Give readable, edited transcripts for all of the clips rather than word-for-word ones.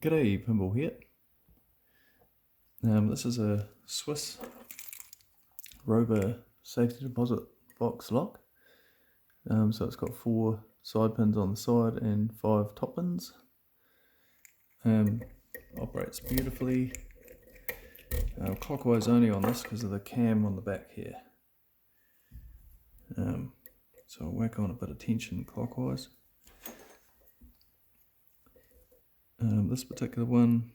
G'day, Pinball here. This is a Swiss Robur safety deposit box lock. So it's got 4 side pins on the side and 5 top pins. Operates beautifully. Clockwise only on this because of the cam on the back here. So I'll whack on a bit of tension clockwise. This particular one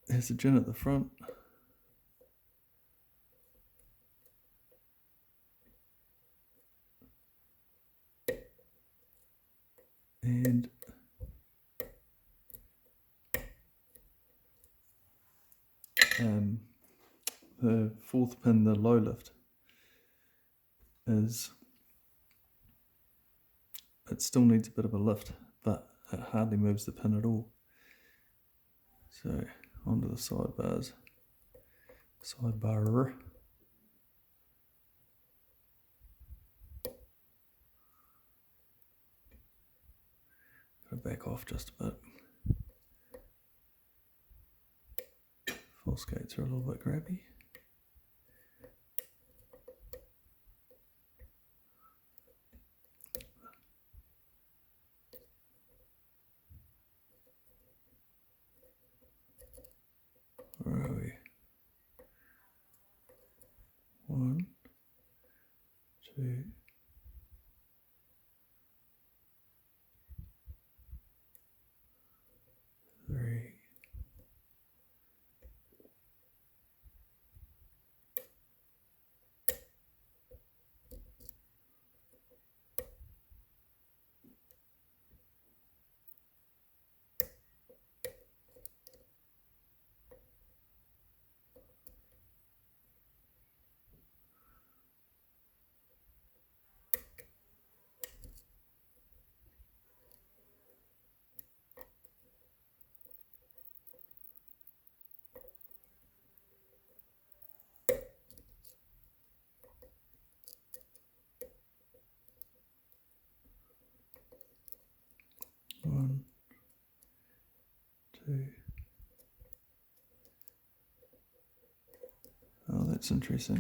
has a gin at the front. And the 4th pin, the low lift, it still needs a bit of a lift, but it hardly moves the pin at all. So onto the sidebar. Gotta back off just a bit. False gates are a little bit grabby. Where are we? 1, 2, 3. One, 2. Oh, that's interesting.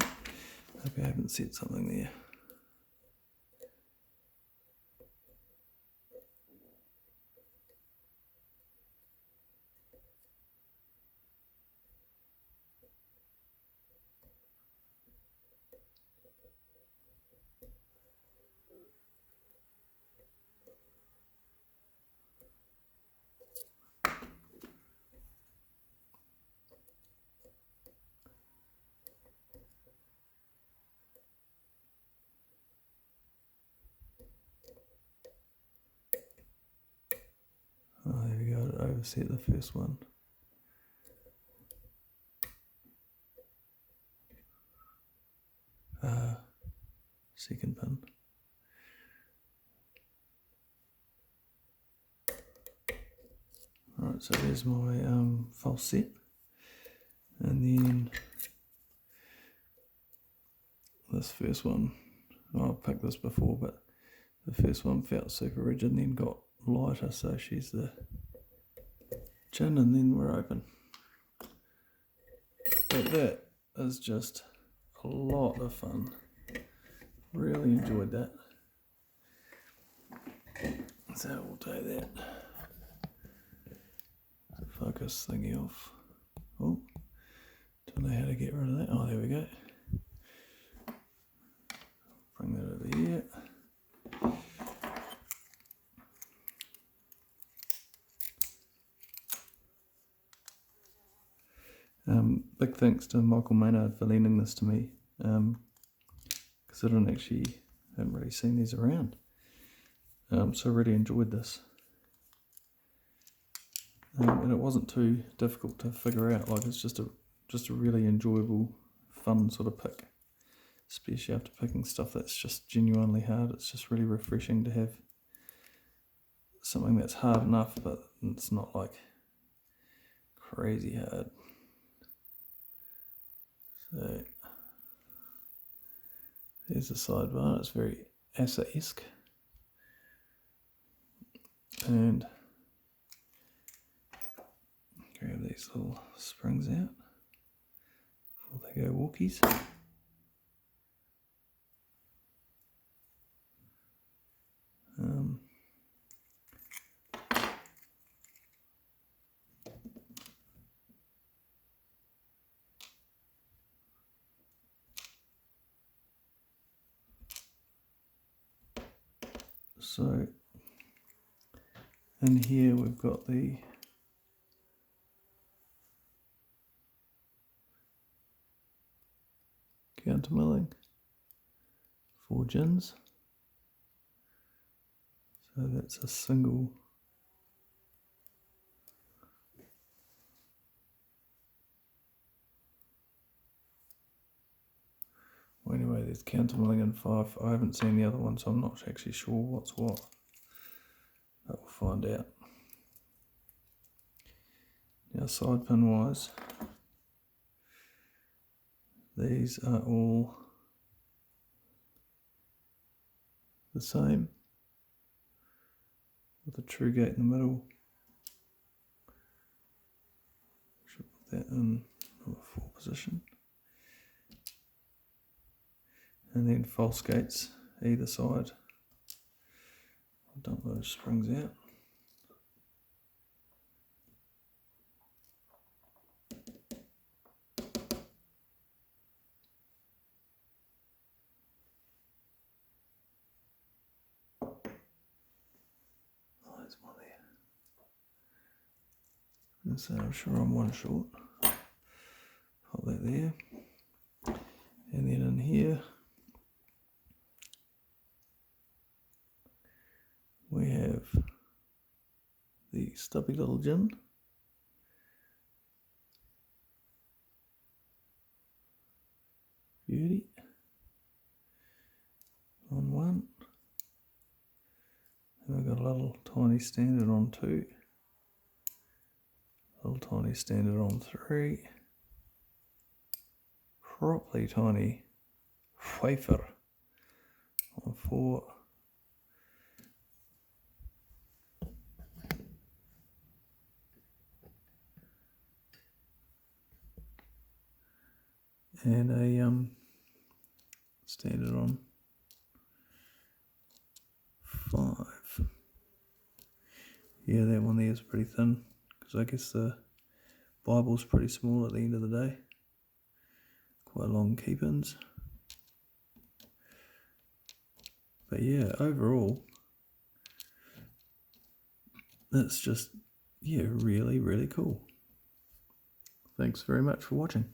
Hope I haven't set something there. Oh, there we go, I overset the first one. Second pin. Alright, so there's my false set. And then this first one, I've picked this before, but the first one felt super rigid and then got lighter, so she's the gin, and then we're open. But that is just a lot of fun. Really enjoyed that. So we'll take that. Focus thingy off. Oh, don't know how to get rid of that. Oh, there we go. Bring that over here. Big thanks to Michael Maynard for lending this to me, because I hadn't really seen these around. So I really enjoyed this. And it wasn't too difficult to figure out. Like, it's just a really enjoyable, fun sort of pick, especially after picking stuff that's just genuinely hard. It's just really refreshing to have something that's hard enough, but it's not like crazy hard. So there's the sidebar. It's very Asa-esque, and these little springs out before they go walkies. So in here we've got the countermilling, 4 gins. So that's a single well, anyway, there's countermilling in 5. I haven't seen the other one, so I'm not actually sure what's what. But we'll find out. Now side pin wise, these are all the same, with a true gate in the middle. Should put that in number 4 position. And then false gates either side. I'll dump those springs out. Oh, there's one there. And so I'm sure I'm one short. Pop that there. And then in here we have the stubby little gin. Beauty. On 1. And we've got a little tiny standard on 2. Little tiny standard on 3. Properly tiny wafer on 4. And a standard on 5. Yeah, that one there is pretty thin, because I guess the Bible's pretty small at the end of the day. Quite long keep-ins. But yeah, overall, that's just, yeah, really, really cool. Thanks very much for watching.